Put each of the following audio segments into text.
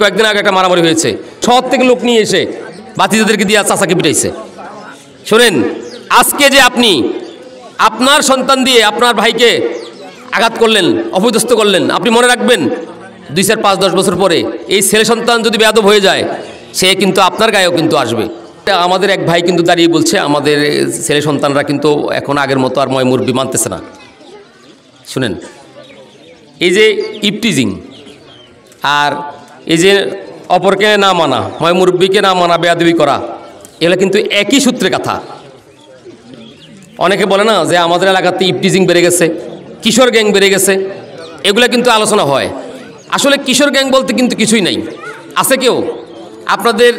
কয়েকদিন আগে একটা মারামারি হয়েছে, শহর থেকে লোক নিয়ে এসে বাতিজাদেরকে দিয়ে চাচাকে পিটাইছে। শোনেন, আজকে যে আপনি আপনার সন্তান দিয়ে আপনার ভাইকে আঘাত করলেন, অপদস্থ করলেন, আপনি মনে রাখবেন 2, 4, 5, 10 বছর পরে এই ছেলে সন্তান যদি বেয়াদব হয়ে যায়, সে কিন্তু আপনার গায়েও কিন্তু আসবে। আমাদের এক ভাই কিন্তু দাঁড়িয়ে বলছে আমাদের ছেলে সন্তানরা কিন্তু এখন আগের মতো আর ময় মুরব্বি মানতেছে না। শুনেন, এই যে ইপটিজিং আর এই যে অপরকে না মানা, ময় মুরব্বিকে না মানা, বেয়াদবি করা, এগুলো কিন্তু একই সূত্রে কথা। অনেকে বলে না যে আমাদের এলাকাতে ইপটিজিং বেড়ে গেছে, কিশোর গ্যাং বেড়ে গেছে, এগুলো কিন্তু আলোচনা হয়। আসলে কিশোর গ্যাং বলতে কিন্তু কিছুই নাই। আছে কেউ আপনাদের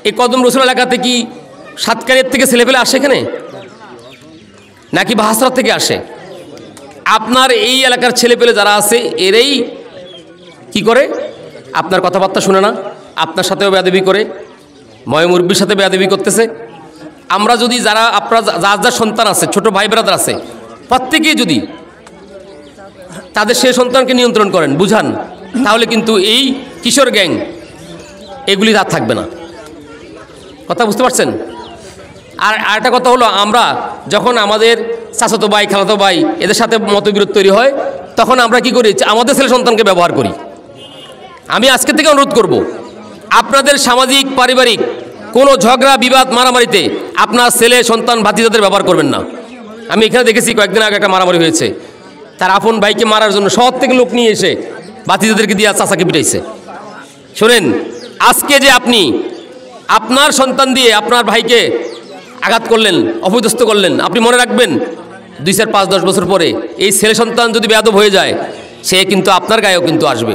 এই কদম রসুল এলাকাতে কি সাতকানিয়ার থেকে ছেলেপেলে আসে এখানে, নাকি বাহাসরাত থেকে আসে? আপনার এই এলাকার ছেলেপেলে যারা আছে এরাই কি করে, আপনার কথাবার্তা শুনে না, আপনার সাথেও বেয়াদবি করে, ময় মুরব্বির সাথে বেয়াদবি করতেছে। আমরা যদি যারা আপনার যার সন্তান আছে, ছোট ভাই ব্রাদার আছে, প্রত্যেকেই যদি তাদের সেই সন্তানকে নিয়ন্ত্রণ করেন, বুঝান, তাহলে কিন্তু এই কিশোর গ্যাং এগুলি আর থাকবে না। কথা বুঝতে পারছেন? আর একটা কথা হলো, আমরা যখন আমাদের চাচাতো ভাই, খালাতো ভাই এদের সাথে মতবিরোধ তৈরি হয়, তখন আমরা কি করি, আমাদের ছেলে সন্তানকে ব্যবহার করি। আমি আজকে থেকে অনুরোধ করব, আপনাদের সামাজিক পারিবারিক কোনো ঝগড়া বিবাদ মারামারিতে আপনার ছেলে সন্তান ভাতিজাদের ব্যবহার করবেন না। আমি এখানে দেখেছি কয়েকদিন আগে একটা মারামারি হয়েছে, তার আপন ভাইকে মারার জন্য শহর থেকে লোক নিয়ে এসে ভাতিজাদেরকে দিয়ে চাচাকে পিটাইছে। শোনেন, আজকে যে আপনি আপনার সন্তান দিয়ে আপনার ভাইকে আঘাত করলেন, অপদস্থ করলেন, আপনি মনে রাখবেন 2, 4, 5, 10 বছর পরে এই ছেলে সন্তান যদি বেয়াদব হয়ে যায়, সে কিন্তু আপনার গায়েও কিন্তু আসবে।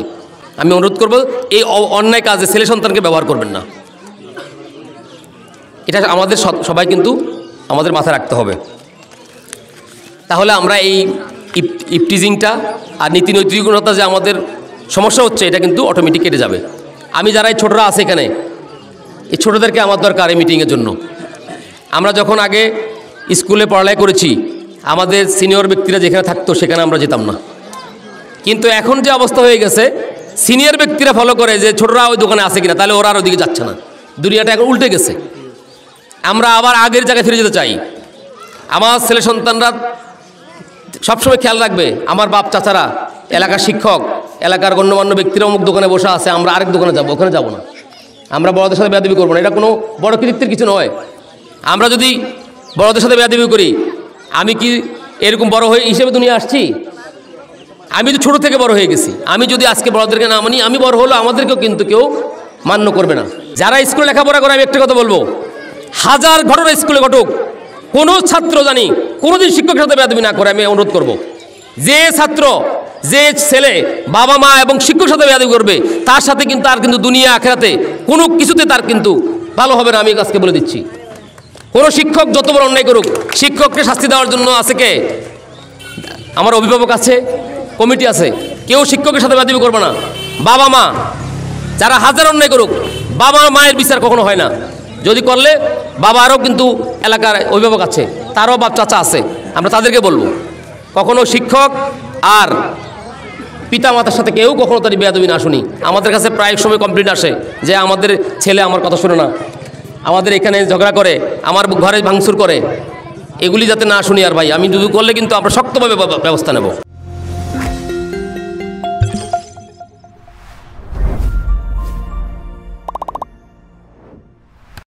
আমি অনুরোধ করব, এই অন্যায় কাজে ছেলে সন্তানকে ব্যবহার করবেন না। এটা আমাদের সবাই কিন্তু আমাদের মাথায় রাখতে হবে। তাহলে আমরা এই ইপটিজিংটা আর নীতি নৈতিকতা যে আমাদের সমস্যা হচ্ছে, এটা কিন্তু অটোমেটিক কেটে যাবে। আমি যারা এই ছোটরা আছে এখানে, এই ছোটোদেরকে আমার দরকার এই মিটিংয়ের জন্য। আমরা যখন আগে স্কুলে পড়ালেখা করেছি, আমাদের সিনিয়র ব্যক্তিরা যেখানে থাকতো সেখানে আমরা যেতাম না। কিন্তু এখন যে অবস্থা হয়ে গেছে, সিনিয়র ব্যক্তিরা ফলো করে যে ছোটরা ওই দোকানে আছে কিনা, তাহলে ওরা আর ওদিকে যাচ্ছে না। দুনিয়াটা এখন উল্টে গেছে। আমরা আবার আগের জায়গায় ফিরে যেতে চাই। আমার ছেলে সন্তানরা সবসময় খেয়াল রাখবে, আমার বাপ চাচারা, এলাকার শিক্ষক, এলাকার গণ্যমান্য ব্যক্তিরা অমুক দোকানে বসে আছে, আমরা আরেক দোকানে যাবো, ওখানে যাবো না। আমরা বড়দের সাথে বেয়াদবি করবো না, এটা কোনো বড় কৃতিত্বের কিছু নয়। আমরা যদি বড়দের সাথে বেয়াদবি করি, আমি কি এরকম বড় হয়ে হিসেবে দুনিয়া আসছি? আমি তো ছোটো থেকে বড় হয়ে গেছি। আমি যদি আজকে বড়দেরকে না মানি, আমি বড় হলো আমাদেরকেও কিন্তু কেউ মান্য করবে না। যারা স্কুলে লেখাপড়া করে, আমি একটা কথা বলবো, 1000 ঘটনা স্কুলে ঘটুক, কোনো ছাত্র জানি কোনোদিন শিক্ষকের সাথে বেয়াদবি না করে। আমি অনুরোধ করব, যে ছাত্র, যে ছেলে বাবা মা এবং শিক্ষকের সাথে বেয়াদবি করবে, তার সাথে কিন্তু তার কিন্তু দুনিয়া আখেরাতে কোনো কিছুতে তার কিন্তু ভালো হবে না। আমি আজকে বলে দিচ্ছি, কোনো শিক্ষক যত বড় অন্যায় করুক, শিক্ষককে শাস্তি দেওয়ার জন্য আছে কে? আমার অভিভাবক আছে, কমিটি আছে। কেউ শিক্ষকের সাথে বেয়াদবি করবে না। বাবা মা যারা 1000 অন্যায় করুক, বাবা মায়ের বিচার কখনো হয় না। যদি করলে বাবারও কিন্তু এলাকার অভিভাবক আছে, তারও বাপ চাচা আছে, আমরা তাদেরকে বলবো। কখনো শিক্ষক আর পিতা মাতার সাথে কেউ কখনো তার বেয়াদবি না শুনি। আমাদের কাছে প্রায় সময় কমপ্লেন আসে যে আমাদের ছেলে আমার কথা শুনে না, আমাদের এখানে ঝগড়া করে, আমার ঘরে ভাঙচুর করে। এগুলি যাতে না শুনি আর ভাই, আমি যদি করলে কিন্তু আমরা শক্তভাবে ব্যবস্থা নেব।